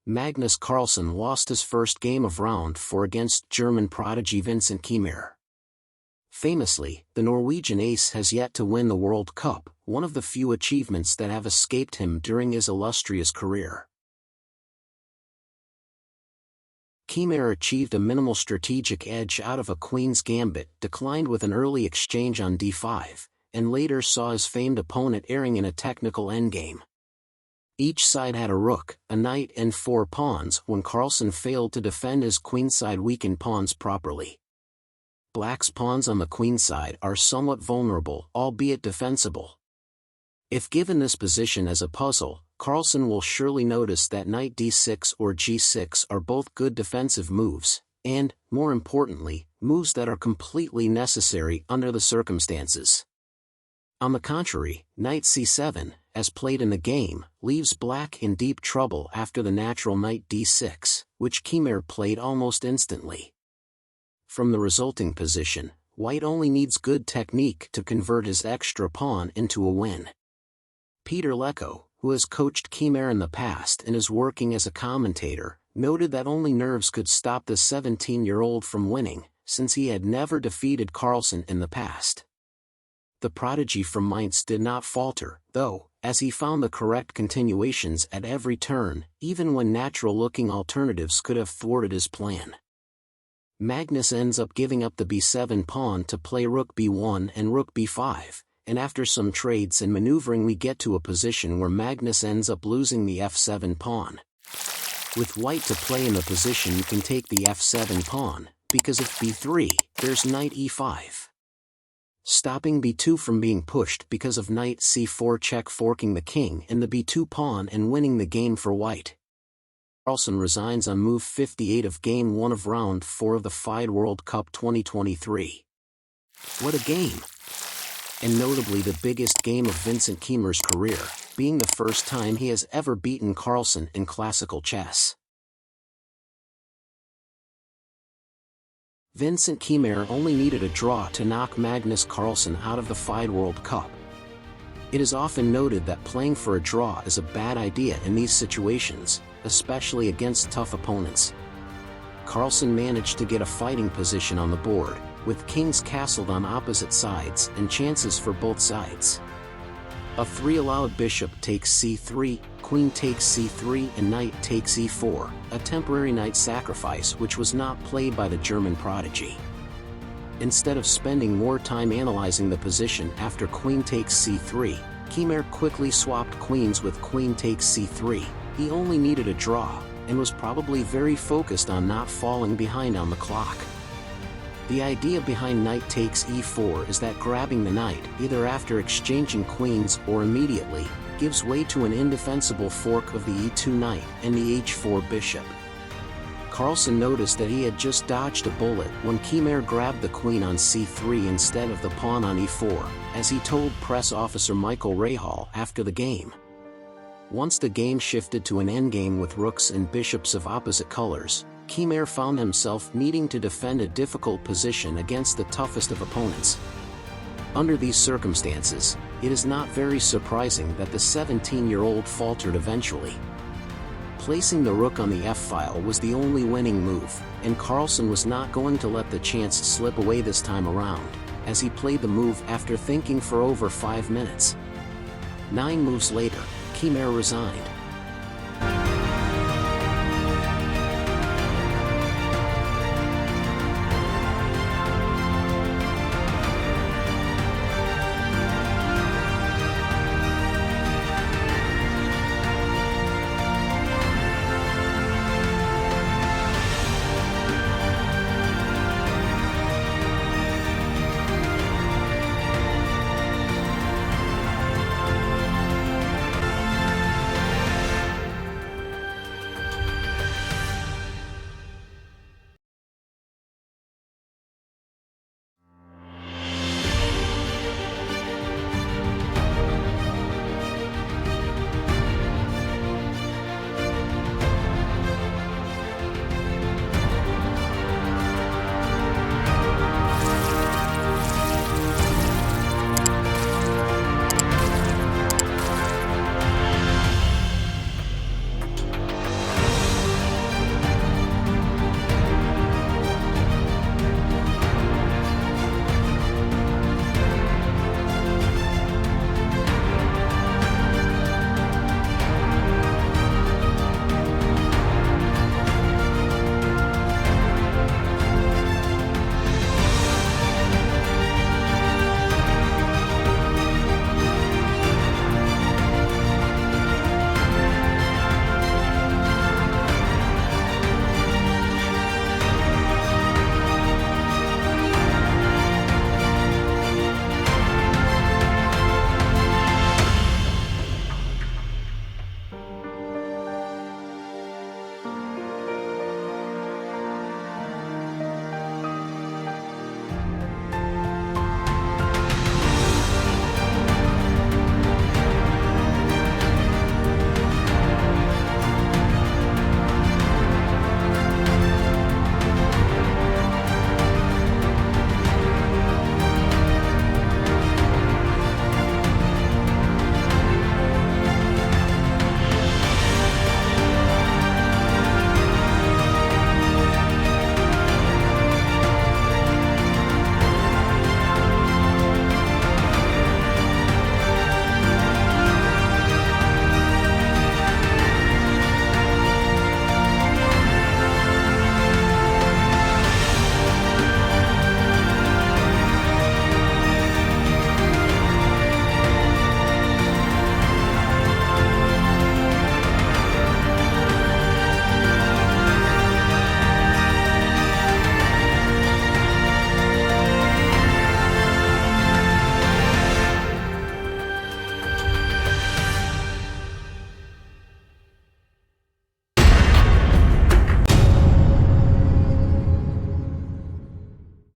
Magnus Carlsen lost his first game of round 4 against German prodigy Vincent Keymer. Famously, the Norwegian ace has yet to win the World Cup, one of the few achievements that have escaped him during his illustrious career. Keymer achieved a minimal strategic edge out of a queen's gambit, declined with an early exchange on d5, and later saw his famed opponent erring in a technical endgame. Each side had a rook, a knight and 4 pawns when Carlsen failed to defend his queenside weakened pawns properly. Black's pawns on the queen side are somewhat vulnerable, albeit defensible. If given this position as a puzzle, Carlsen will surely notice that knight d6 or g6 are both good defensive moves, and, more importantly, moves that are completely necessary under the circumstances. On the contrary, knight c7, as played in the game, leaves black in deep trouble after the natural knight d6, which Keymer played almost instantly. From the resulting position, white only needs good technique to convert his extra pawn into a win. Peter Lecco, who has coached Keymer in the past and is working as a commentator, noted that only nerves could stop the 17-year-old from winning, since he had never defeated Carlsen in the past. The prodigy from Mainz did not falter, though, as he found the correct continuations at every turn, even when natural-looking alternatives could have thwarted his plan. Magnus ends up giving up the b7 pawn to play rook b1 and rook b5, and after some trades and maneuvering we get to a position where Magnus ends up losing the f7 pawn. With white to play in the position you can take the f7 pawn, because if b3, there's knight e5. Stopping b2 from being pushed because of knight c4 check forking the king and the b2 pawn and winning the game for white. Carlsen resigns on move 58 of Game 1 of Round 4 of the FIDE World Cup 2023. What a game! And notably the biggest game of Vincent Keymer's career, being the first time he has ever beaten Carlsen in classical chess. Vincent Keymer only needed a draw to knock Magnus Carlsen out of the FIDE World Cup. It is often noted that playing for a draw is a bad idea in these situations, especially against tough opponents. Carlsen managed to get a fighting position on the board, with kings castled on opposite sides and chances for both sides. A 3 allowed bishop takes c3, queen takes c3 and knight takes e4, a temporary knight sacrifice which was not played by the German prodigy. Instead of spending more time analyzing the position after queen takes c3, Keymer quickly swapped queens with queen takes c3. He only needed a draw, and was probably very focused on not falling behind on the clock. The idea behind knight takes e4 is that grabbing the knight, either after exchanging queens or immediately, gives way to an indefensible fork of the e2 knight and the h4 bishop. Carlsen noticed that he had just dodged a bullet when Keymer grabbed the queen on c3 instead of the pawn on e4, as he told press officer Michael Rahal after the game. Once the game shifted to an endgame with rooks and bishops of opposite colors, Keymer found himself needing to defend a difficult position against the toughest of opponents. Under these circumstances, it is not very surprising that the 17-year-old faltered eventually. Placing the rook on the f-file was the only winning move, and Carlsen was not going to let the chance slip away this time around, as he played the move after thinking for over 5 minutes. 9 moves later, Keymer resigned.